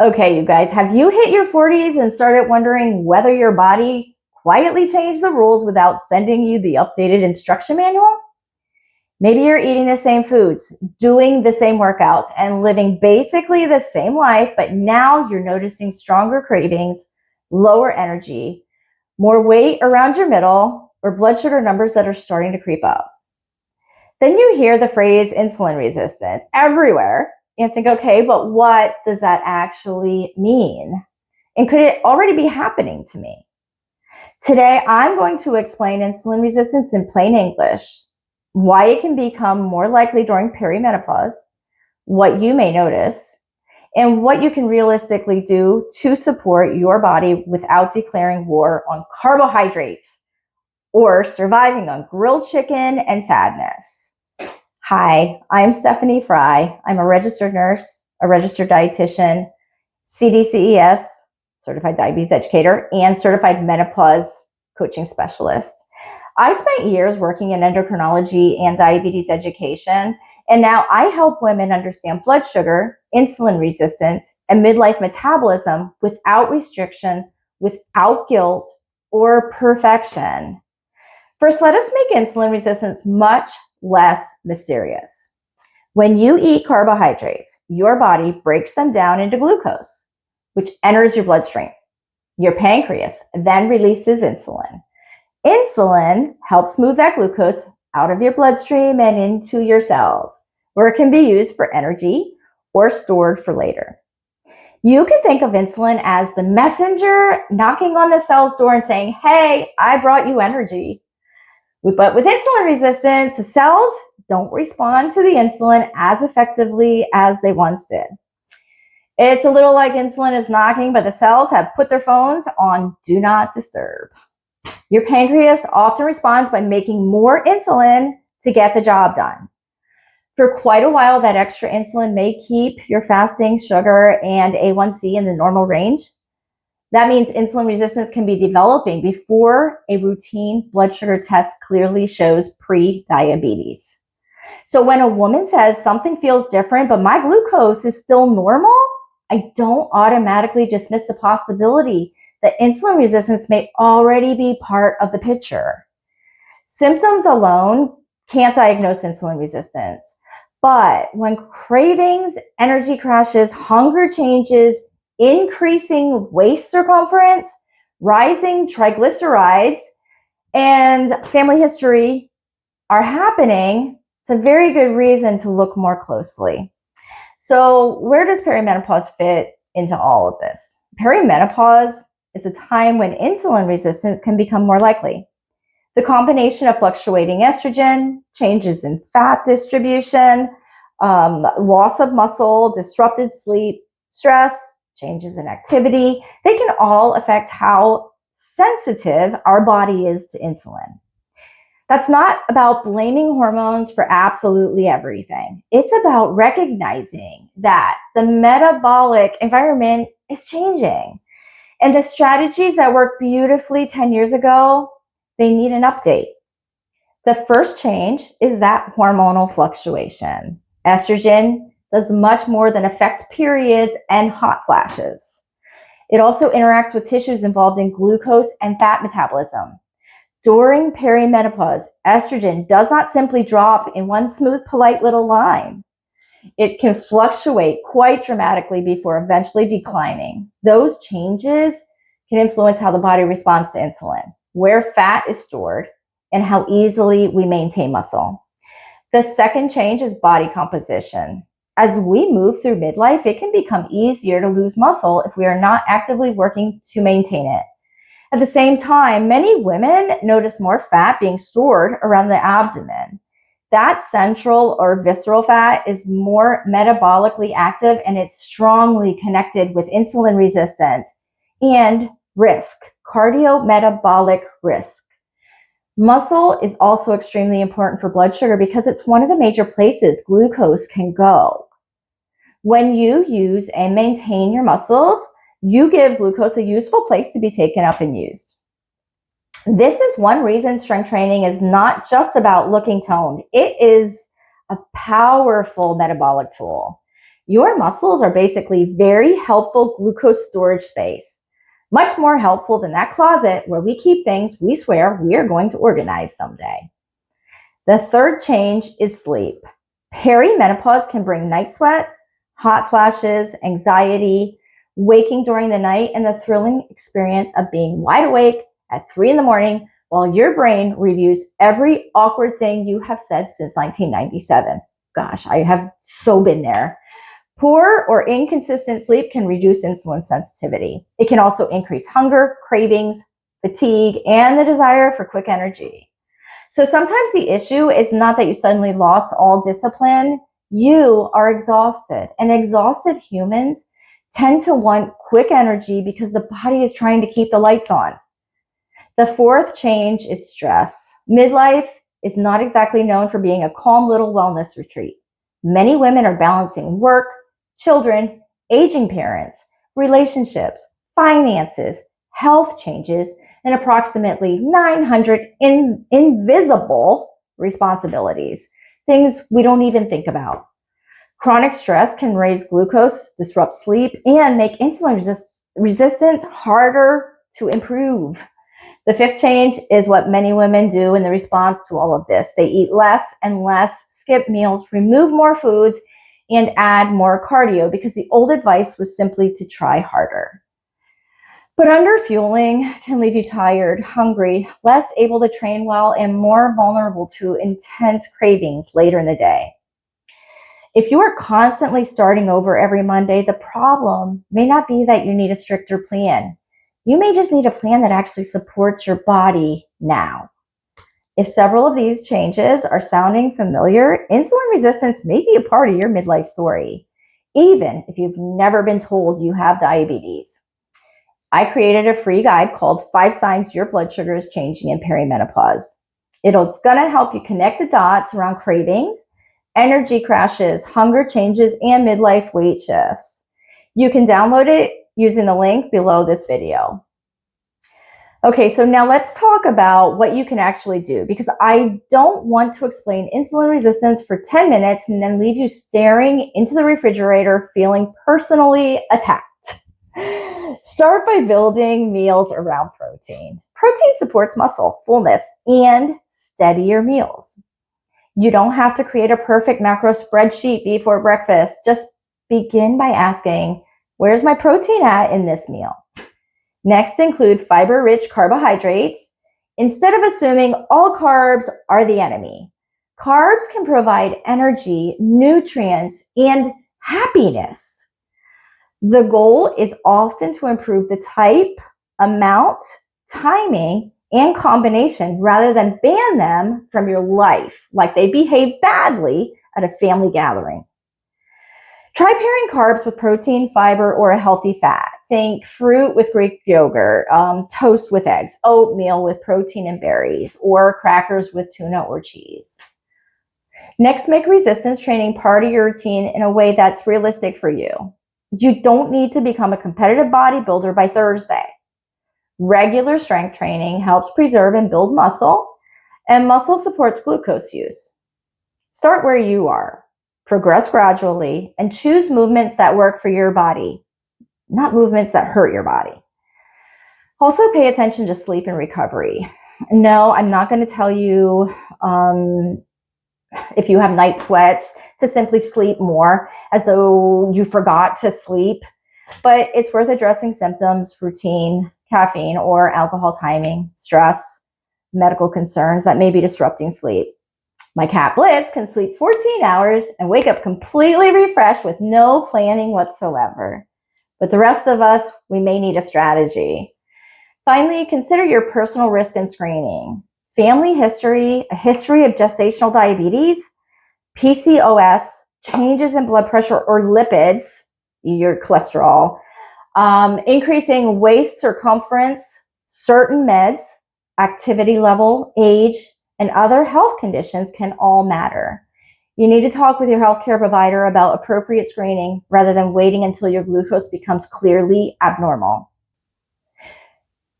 Okay, you guys, have you hit your 40s and started wondering whether your body quietly changed the rules without sending you the updated instruction manual? Maybe you're eating the same foods, doing the same workouts, and living basically the same life, but now you're noticing stronger cravings, lower energy, more weight around your middle, or blood sugar numbers that are starting to creep up. Then you hear the phrase insulin resistance everywhere and think, okay, but what does that actually mean? And could it already be happening to me? Today, I'm going to explain insulin resistance in plain English, why it can become more likely during perimenopause, what you may notice, and what you can realistically do to support your body without declaring war on carbohydrates or surviving on grilled chicken and sadness. Hi, I'm Stephanie Fry. I'm a registered nurse, a registered dietitian, CDCES, Certified Diabetes Educator, and Certified Menopause Coaching Specialist. I spent years working in endocrinology and diabetes education, and now I help women understand blood sugar, insulin resistance, and midlife metabolism without restriction, without guilt, or perfection. First, let us make insulin resistance much less mysterious. When you eat carbohydrates, your body breaks them down into glucose, which enters your bloodstream. Your pancreas then releases insulin. Insulin helps move that glucose out of your bloodstream and into your cells, where it can be used for energy or stored for later. You can think of insulin as the messenger knocking on the cell's door and saying, hey, I brought you energy. But with insulin resistance, the cells don't respond to the insulin as effectively as they once did. It's a little like insulin is knocking, but the cells have put their phones on do not disturb. Your pancreas often responds by making more insulin to get the job done. For quite a while, that extra insulin may keep your fasting sugar and A1C in the normal range. That means insulin resistance can be developing before a routine blood sugar test clearly shows pre-diabetes. So when a woman says something feels different, but my glucose is still normal, I don't automatically dismiss the possibility that insulin resistance may already be part of the picture. Symptoms alone can't diagnose insulin resistance, but when cravings, energy crashes, hunger changes, increasing waist circumference, rising triglycerides, and family history are happening, it's a very good reason to look more closely. So where does perimenopause fit into all of this? Perimenopause is a time when insulin resistance can become more likely. The combination of fluctuating estrogen, changes in fat distribution, loss of muscle, disrupted sleep, stress, changes in activity, they can all affect how sensitive our body is to insulin. That's not about blaming hormones for absolutely everything. It's about recognizing that the metabolic environment is changing. And the strategies that worked beautifully 10 years ago, they need an update. The first change is that hormonal fluctuation. Estrogen does much more than affect periods and hot flashes. It also interacts with tissues involved in glucose and fat metabolism. During perimenopause, estrogen does not simply drop in one smooth, polite little line. It can fluctuate quite dramatically before eventually declining. Those changes can influence how the body responds to insulin, where fat is stored, and how easily we maintain muscle. The second change is body composition. As we move through midlife, it can become easier to lose muscle if we are not actively working to maintain it. At the same time, many women notice more fat being stored around the abdomen. That central or visceral fat is more metabolically active, and it's strongly connected with insulin resistance and risk, cardiometabolic risk. Muscle is also extremely important for blood sugar because it's one of the major places glucose can go. When you use and maintain your muscles, you give glucose a useful place to be taken up and used. This is one reason strength training is not just about looking toned. It is a powerful metabolic tool. Your muscles are basically very helpful glucose storage space. Much more helpful than that closet where we keep things we swear we are going to organize someday. The third change is sleep. Perimenopause can bring night sweats, hot flashes, anxiety, waking during the night, and the thrilling experience of being wide awake at 3 a.m. while your brain reviews every awkward thing you have said since 1997. Gosh, I have so been there. Poor or inconsistent sleep can reduce insulin sensitivity. It can also increase hunger, cravings, fatigue, and the desire for quick energy. So sometimes the issue is not that you suddenly lost all discipline. You are exhausted, and exhausted humans tend to want quick energy because the body is trying to keep the lights on. The fourth change is stress. Midlife is not exactly known for being a calm little wellness retreat. Many women are balancing work, children, aging parents, relationships, finances, health changes, and approximately 900 invisible responsibilities, things we don't even think about. Chronic stress can raise glucose, disrupt sleep, and make insulin resistance harder to improve. The fifth change is what many women do in the response to all of this. They eat less and less, skip meals, remove more foods, and add more cardio because the old advice was simply to try harder. But underfueling can leave you tired, hungry, less able to train well, and more vulnerable to intense cravings later in the day. If you are constantly starting over every Monday, the problem may not be that you need a stricter plan. You may just need a plan that actually supports your body now. If several of these changes are sounding familiar, insulin resistance may be a part of your midlife story, even if you've never been told you have diabetes. I created a free guide called 5 Signs Your Blood Sugar is Changing in Perimenopause. It's going to help you connect the dots around cravings, energy crashes, hunger changes, and midlife weight shifts. You can download it using the link below this video. Okay, so now let's talk about what you can actually do, because I don't want to explain insulin resistance for 10 minutes and then leave you staring into the refrigerator feeling personally attacked. Start by building meals around protein. Protein supports muscle, fullness, and steadier meals. You don't have to create a perfect macro spreadsheet before breakfast. Just begin by asking, where's my protein at in this meal? Next, include fiber-rich carbohydrates. Instead of assuming all carbs are the enemy, carbs can provide energy, nutrients, and happiness. The goal is often to improve the type, amount, timing, and combination rather than ban them from your life like they behave badly at a family gathering. Try pairing carbs with protein, fiber, or a healthy fat. Think fruit with Greek yogurt, toast with eggs, oatmeal with protein and berries, or crackers with tuna or cheese. Next, make resistance training part of your routine in a way that's realistic for you. You don't need to become a competitive bodybuilder by Thursday. Regular strength training helps preserve and build muscle, and muscle supports glucose use. Start where you are. Progress gradually and choose movements that work for your body, not movements that hurt your body. Also, pay attention to sleep and recovery. No, I'm not going to tell you if you have night sweats to simply sleep more as though you forgot to sleep, but it's worth addressing symptoms, routine, caffeine or alcohol timing, stress, medical concerns that may be disrupting sleep. My cat Blitz can sleep 14 hours and wake up completely refreshed with no planning whatsoever. But the rest of us, we may need a strategy. Finally, consider your personal risk and screening. Family history, a history of gestational diabetes, PCOS, changes in blood pressure or lipids, your cholesterol, increasing waist circumference, certain meds, activity level, age, and other health conditions can all matter. You need to talk with your healthcare provider about appropriate screening rather than waiting until your glucose becomes clearly abnormal.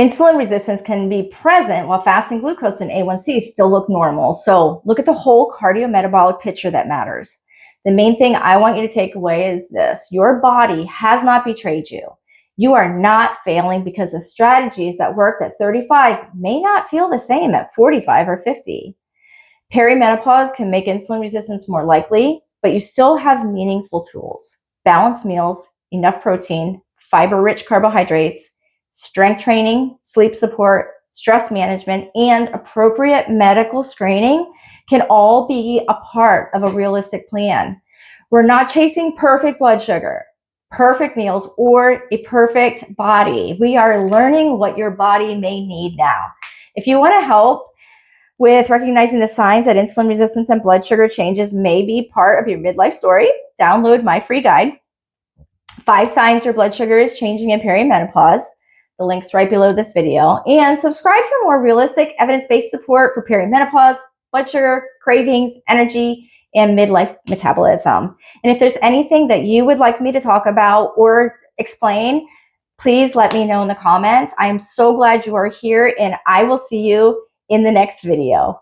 Insulin resistance can be present while fasting glucose and A1C still look normal. So look at the whole cardiometabolic picture that matters. The main thing I want you to take away is this: your body has not betrayed you. You are not failing because the strategies that worked at 35 may not feel the same at 45 or 50. Perimenopause can make insulin resistance more likely, but you still have meaningful tools: balanced meals, enough protein, fiber-rich carbohydrates, strength training, sleep support, stress management, and appropriate medical screening can all be a part of a realistic plan. We're not chasing perfect blood sugar, perfect meals, or a perfect body. We are learning what your body may need now. If you want to help with recognizing the signs that insulin resistance and blood sugar changes may be part of your midlife story, download my free guide, 5 Signs Your Blood Sugar is Changing in Perimenopause. The link's right below this video. And subscribe for more realistic, evidence-based support for perimenopause, blood sugar, cravings, energy, and midlife metabolism. And if there's anything that you would like me to talk about or explain, please let me know in the comments. I am so glad you are here, and I will see you in the next video.